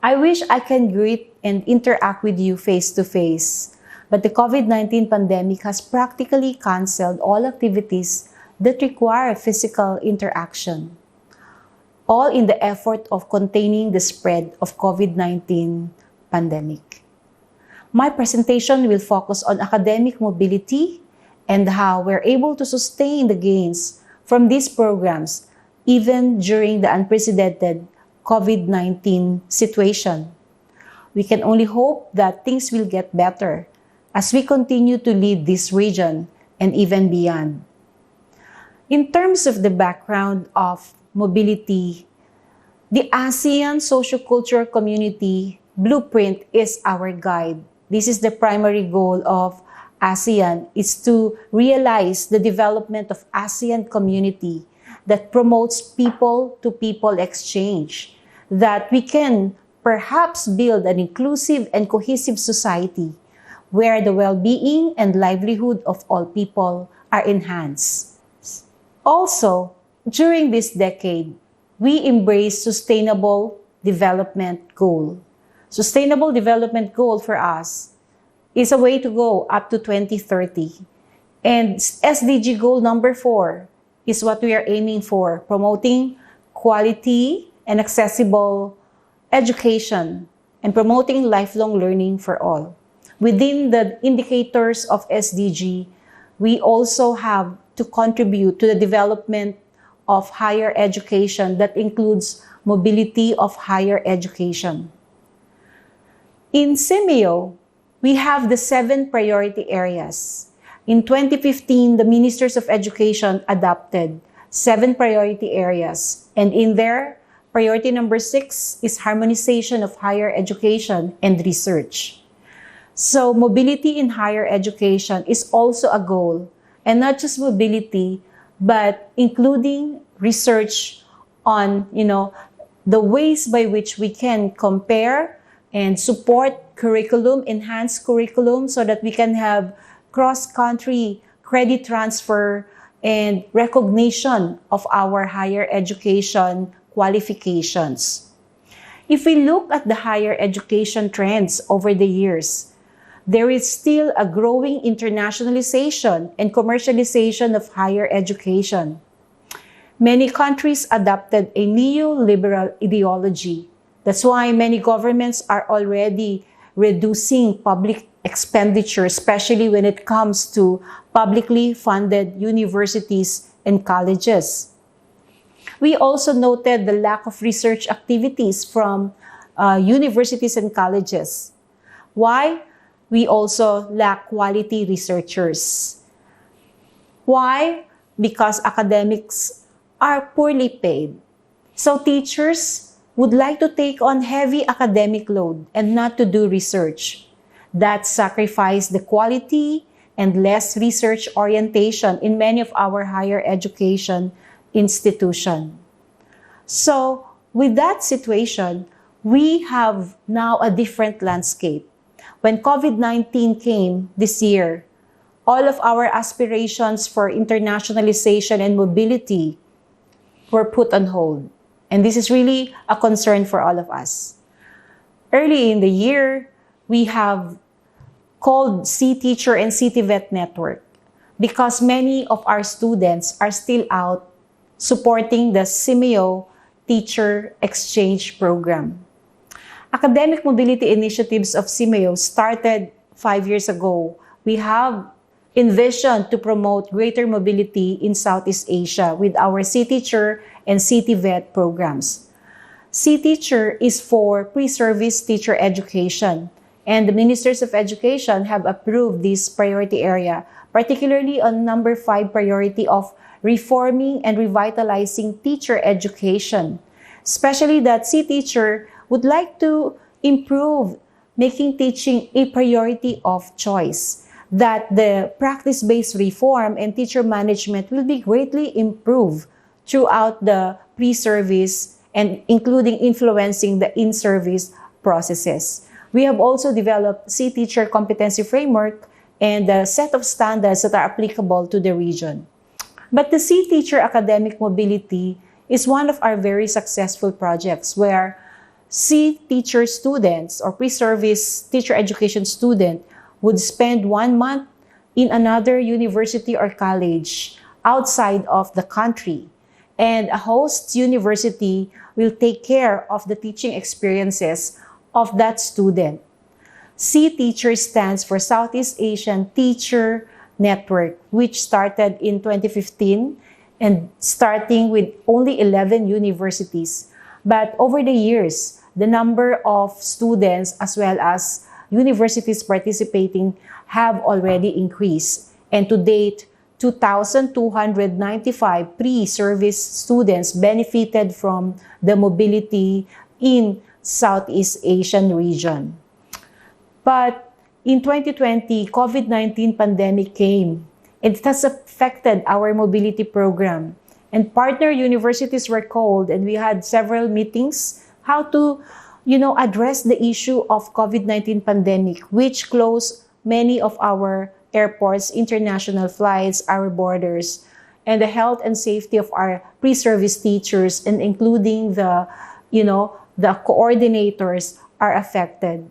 I wish I can greet and interact with you face to face, but the COVID-19 pandemic has practically canceled all activities that require physical interaction, all in the effort of containing the spread of COVID-19 pandemic. My presentation will focus on academic mobility and how we're able to sustain the gains from these programs even during the unprecedented COVID-19 situation. We can only hope that things will get better as we continue to lead this region and even beyond. In terms of the background of mobility, the ASEAN Sociocultural Community Blueprint is our guide. This is the primary goal of ASEAN, is to realize the development of ASEAN community that promotes people-to-people exchange, that we can perhaps build an inclusive and cohesive society where the well-being and livelihood of all people are enhanced. Also, during this decade, we embrace Sustainable Development Goal. Sustainable Development Goal for us is a way to go up to 2030. And SDG Goal number 4 is what we are aiming for, promoting quality and accessible education and promoting lifelong learning for all. Within the indicators of SDG, we also have to contribute to the development of higher education that includes mobility of higher education. In CIMEO, we have the 7 priority areas. In 2015, the Ministers of Education adopted 7 priority areas. And in there, priority number 6 is harmonization of higher education and research. So mobility in higher education is also a goal. And not just mobility, but including research on, the ways by which we can compare and support curriculum, enhanced curriculum, so that we can have cross-country credit transfer and recognition of our higher education qualifications. If we look at the higher education trends over the years, there is still a growing internationalization and commercialization of higher education. Many countries adopted a neoliberal ideology. That's why many governments are already reducing public expenditure, especially when it comes to publicly funded universities and colleges. We also noted the lack of research activities from universities and colleges. Why? We also lack quality researchers. Why? Because academics are poorly paid. So teachers would like to take on heavy academic load and not to do research. That sacrifice the quality and less research orientation in many of our higher education institutions. So with that situation, we have now a different landscape. When COVID-19 came this year, all of our aspirations for internationalization and mobility were put on hold. And this is really a concern for all of us. Early in the year, we have called C-Teacher and CTVET network because many of our students are still out supporting the CIMEO Teacher Exchange Program. Academic mobility initiatives of CIMEO started 5 years ago. We have envisioned to promote greater mobility in Southeast Asia with our C-Teacher and CTVET programs. C-Teacher is for pre-service teacher education, and the Ministers of Education have approved this priority area, particularly on number 5 priority of reforming and revitalizing teacher education, especially that C-Teacher would like to improve making teaching a priority of choice, that the practice-based reform and teacher management will be greatly improved throughout the pre-service and including influencing the in-service processes. We have also developed C-Teacher competency framework and a set of standards that are applicable to the region. But the C-Teacher academic mobility is one of our very successful projects where C teacher students or pre-service teacher education student would spend 1 month in another university or college outside of the country. And a host university will take care of the teaching experiences of that student. C Teacher stands for Southeast Asian Teacher Network, which started in 2015 and starting with only 11 universities. But over the years, the number of students as well as universities participating have already increased. And to date, 2,295 pre-service students benefited from the mobility in Southeast Asian region. But in 2020, COVID-19 pandemic came. It has affected our mobility program. And partner universities were called and we had several meetings how to, address the issue of COVID-19 pandemic, which closed many of our airports, international flights, our borders, and the health and safety of our pre-service teachers, and including the coordinators are affected.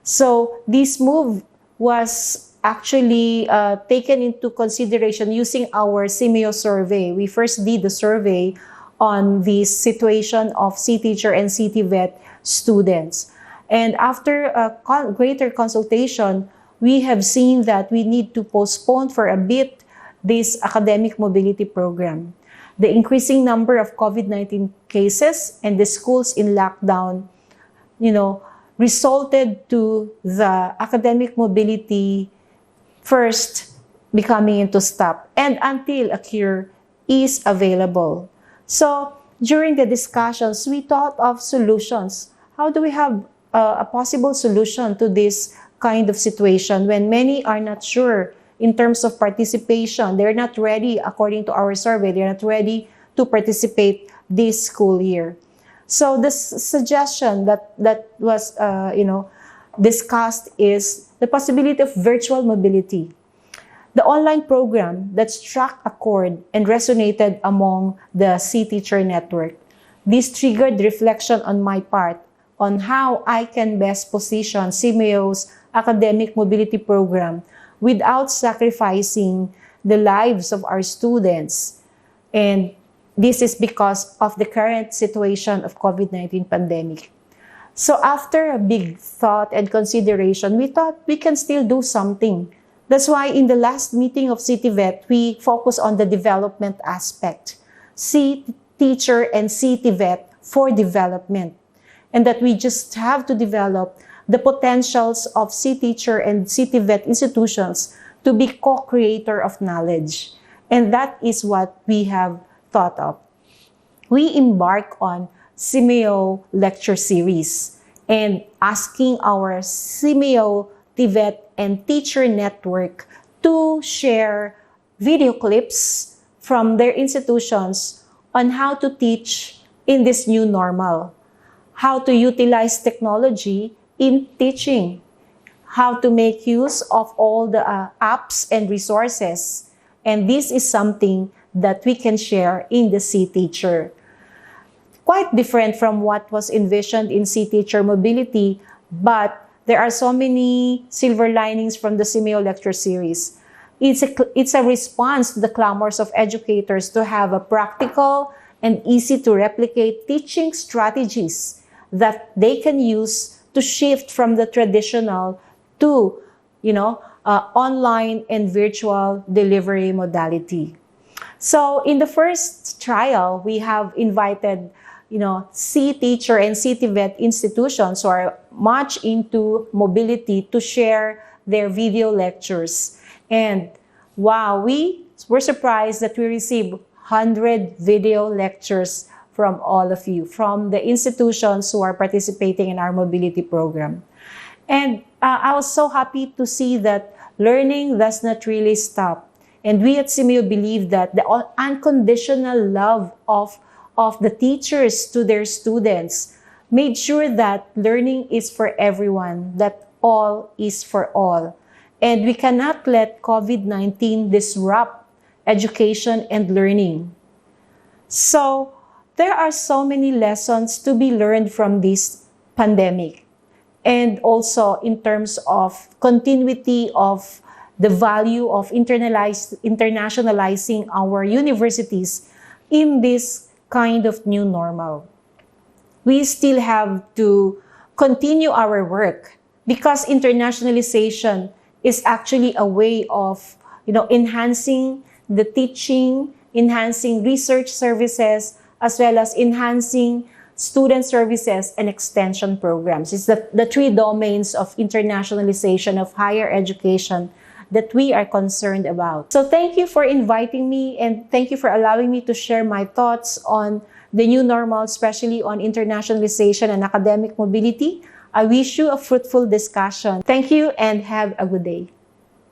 So this move was actually taken into consideration using our CMEO survey. We first did the survey on the situation of C-Teacher and CTVET students. And after a greater consultation, we have seen that we need to postpone for a bit this academic mobility program. The increasing number of COVID-19 cases and the schools in lockdown, resulted to the academic mobility first becoming into stop and until a cure is available. So during the discussions, we thought of solutions. How do we have a possible solution to this kind of situation when many are not sure in terms of participation? They're not ready, according to our survey, they're not ready to participate this school year. So the suggestion that was discussed is the possibility of virtual mobility. The online program that struck a chord and resonated among the C-Teacher network. This triggered reflection on my part on how I can best position CMEO's academic mobility program without sacrificing the lives of our students. And this is because of the current situation of COVID-19 pandemic. So after a big thought and consideration, we thought we can still do something. That's why in the last meeting of CTVET, we focus on the development aspect. C-Teacher and CTVET for development. And that we just have to develop the potentials of C-Teacher and CTVET institutions to be co-creator of knowledge. And that is what we have thought of. We embark on CMEO lecture series and asking our CMEO, TVET, and teacher network to share video clips from their institutions on how to teach in this new normal, how to utilize technology in teaching, how to make use of all the apps and resources. And this is something that we can share in the C-Teacher. Quite different from what was envisioned in C-Teacher mobility, but there are so many silver linings from the CMEO lecture series. It's a response to the clamors of educators to have a practical and easy to replicate teaching strategies that they can use to shift from the traditional to, online and virtual delivery modality. So in the first trial, we have invited, C-Teacher and CTVET institutions who are much into mobility to share their video lectures. And wow, we were surprised that we received 100 video lectures from all of you, from the institutions who are participating in our mobility program. And I was so happy to see that learning does not really stop. And we at CMEO believe that the unconditional love of the teachers to their students made sure that learning is for everyone, that all is for all. And we cannot let COVID-19 disrupt education and learning. So there are so many lessons to be learned from this pandemic, and also in terms of continuity of the value of internationalizing our universities in this kind of new normal. We still have to continue our work because internationalization is actually a way of, enhancing the teaching, enhancing research services, as well as enhancing student services and extension programs. It's the three domains of internationalization of higher education that we are concerned about. So thank you for inviting me, and thank you for allowing me to share my thoughts on the new normal, especially on internationalization and academic mobility. I wish you a fruitful discussion. Thank you and have a good day.